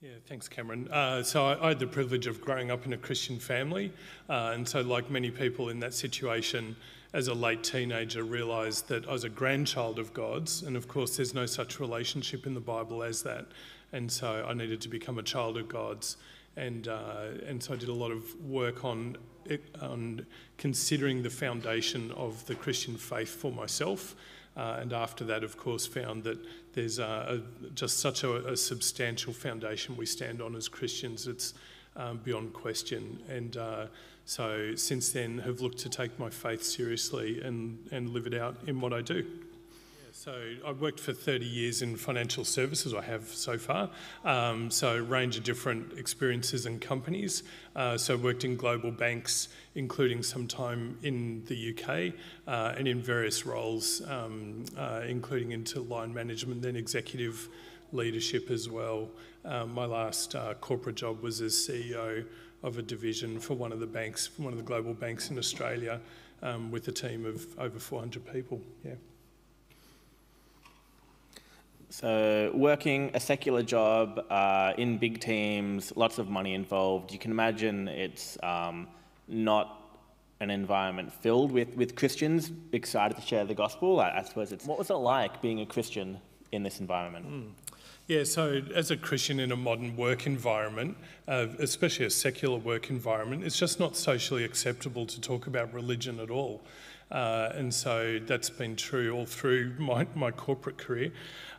Yeah, thanks, Cameron. So I had the privilege of growing up in a Christian family, and so like many people in that situation, as a late teenager, realised that I was a grandchild of God's, and of course there's no such relationship in the Bible as that, and so I needed to become a child of God's, and so I did a lot of work on considering the foundation of the Christian faith for myself. And after that, of course, found that there's just such a substantial foundation we stand on as Christians. It's beyond question. And so since then, have looked to take my faith seriously and live it out in what I do. So I've worked for 30 years in financial services, I have so far, so a range of different experiences and companies. So I've worked in global banks, including some time in the UK, and in various roles, including into line management, then executive leadership as well. My last corporate job was as CEO of a division for one of the banks, one of the global banks in Australia, with a team of over 400 people, yeah. So working a secular job in big teams, lots of money involved, you can imagine it's not an environment filled with Christians excited to share the gospel. I suppose what was it like being a Christian in this environment? Yeah, so as a Christian in a modern work environment, especially a secular work environment, it's just not socially acceptable to talk about religion at all. And so that's been true all through my corporate career.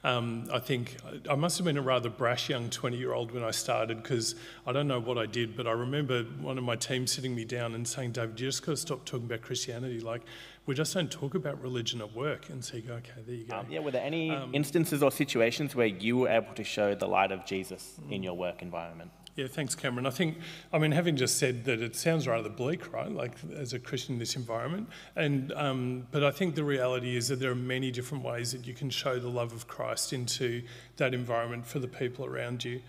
I think I must have been a rather brash young 20-year-old when I started, because I don't know what I did, but I remember one of my team sitting me down and saying, "David, you just got to stop talking about Christianity. Like, we just don't talk about religion at work." And so you go, okay, there you go. Yeah, were there any instances or situations where you were able to show the light of Jesus in your work environment? Yeah, thanks, Cameron. I mean, having just said that, it sounds rather bleak, right, like as a Christian in this environment. And but I think the reality is that there are many different ways that you can show the love of Christ into that environment for the people around you.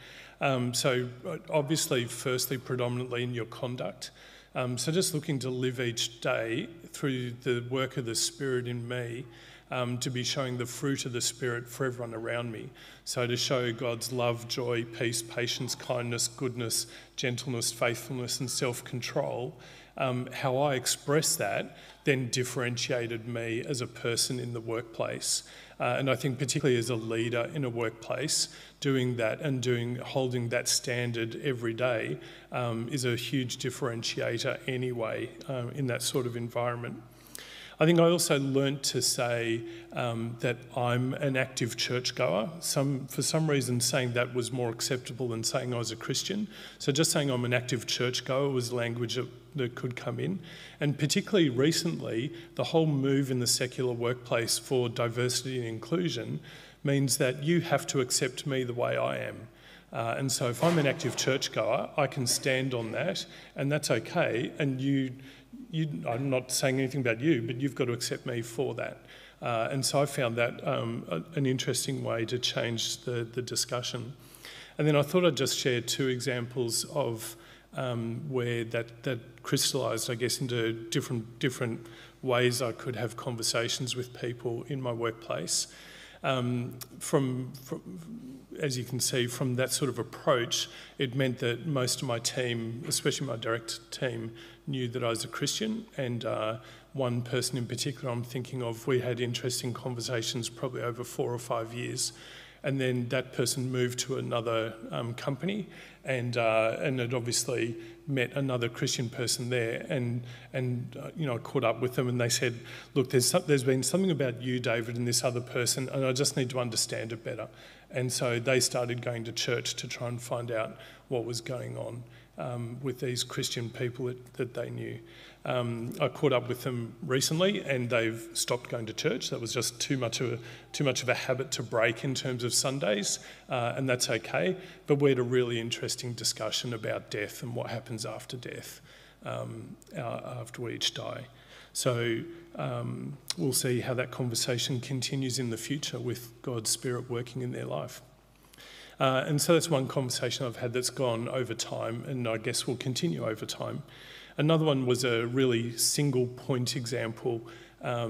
So obviously, firstly, predominantly in your conduct. So just looking to live each day through the work of the Spirit in me, to be showing the fruit of the Spirit for everyone around me. So to show God's love, joy, peace, patience, kindness, goodness, gentleness, faithfulness and self-control, how I express that then differentiated me as a person in the workplace. And I think particularly as a leader in a workplace, doing that and holding that standard every day is a huge differentiator anyway in that sort of environment. I think I also learnt to say that I'm an active churchgoer. For some reason, saying that was more acceptable than saying I was a Christian. So just saying I'm an active churchgoer was language that could come in. And particularly recently, the whole move in the secular workplace for diversity and inclusion means that you have to accept me the way I am. And so if I'm an active churchgoer, I can stand on that, and that's okay. And I'm not saying anything about you, but you've got to accept me for that. And so I found that an interesting way to change the discussion. And then I thought I'd just share two examples of where that crystallised, I guess, into different ways I could have conversations with people in my workplace. As you can see, from that sort of approach, it meant that most of my team, especially my direct team, knew that I was a Christian, and one person in particular I'm thinking of, we had interesting conversations probably over 4 or 5 years, and then that person moved to another company, and had obviously met another Christian person there, and I caught up with them, and they said, "Look, there's been something about you, David, and this other person, and I just need to understand it better." And so they started going to church to try and find out what was going on with these Christian people that they knew. I caught up with them recently, and they've stopped going to church. That was just too much of a habit to break in terms of Sundays, and that's okay. But we had a really interesting discussion about death and what happens after death, after we each die. So we'll see how that conversation continues in the future with God's Spirit working in their life. And so that's one conversation I've had that's gone over time, and I guess will continue over time. Another one was a really single point example. I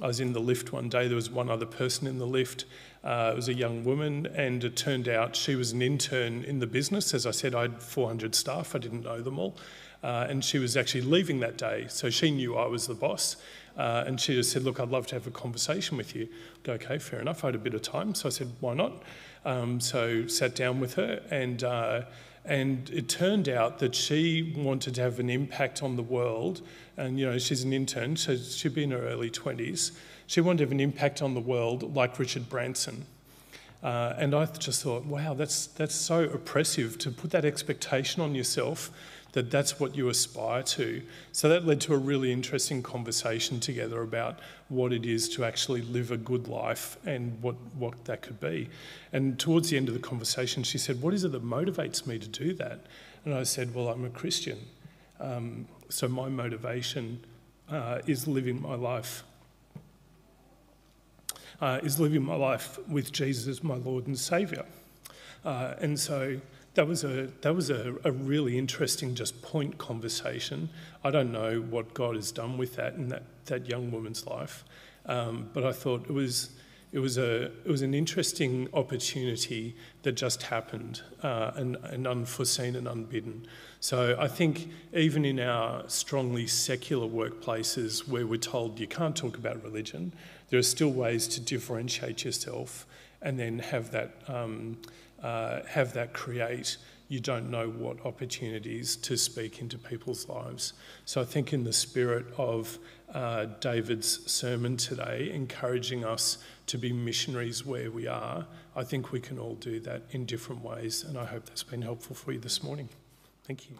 was in the lift one day, there was one other person in the lift, It was a young woman, and it turned out she was an intern in the business. As I said, I had 400 staff. I didn't know them all. And she was actually leaving that day. So she knew I was the boss. And she just said, look, I'd love to have a conversation with you. I go, okay, fair enough. I had a bit of time. So I said, why not? So sat down with her, and it turned out that she wanted to have an impact on the world. And, you know, she's an intern, so she'd be in her early 20s. She wanted to have an impact on the world like Richard Branson. And I just thought, wow, that's so oppressive to put that expectation on yourself that that's what you aspire to. So that led to a really interesting conversation together about what it is to actually live a good life and what that could be. And towards the end of the conversation, she said, what is it that motivates me to do that? And I said, well, I'm a Christian. So my motivation is living my life. With Jesus as my Lord and Saviour. And so that was a really interesting just point conversation. I don't know what God has done with that in that young woman's life, but I thought it was an interesting opportunity that just happened and unforeseen and unbidden. So I think even in our strongly secular workplaces where we're told you can't talk about religion, there are still ways to differentiate yourself and then have that create you don't know what opportunities to speak into people's lives. So I think in the spirit of David's sermon today, encouraging us to be missionaries where we are, I think we can all do that in different ways, and I hope that's been helpful for you this morning. Thank you.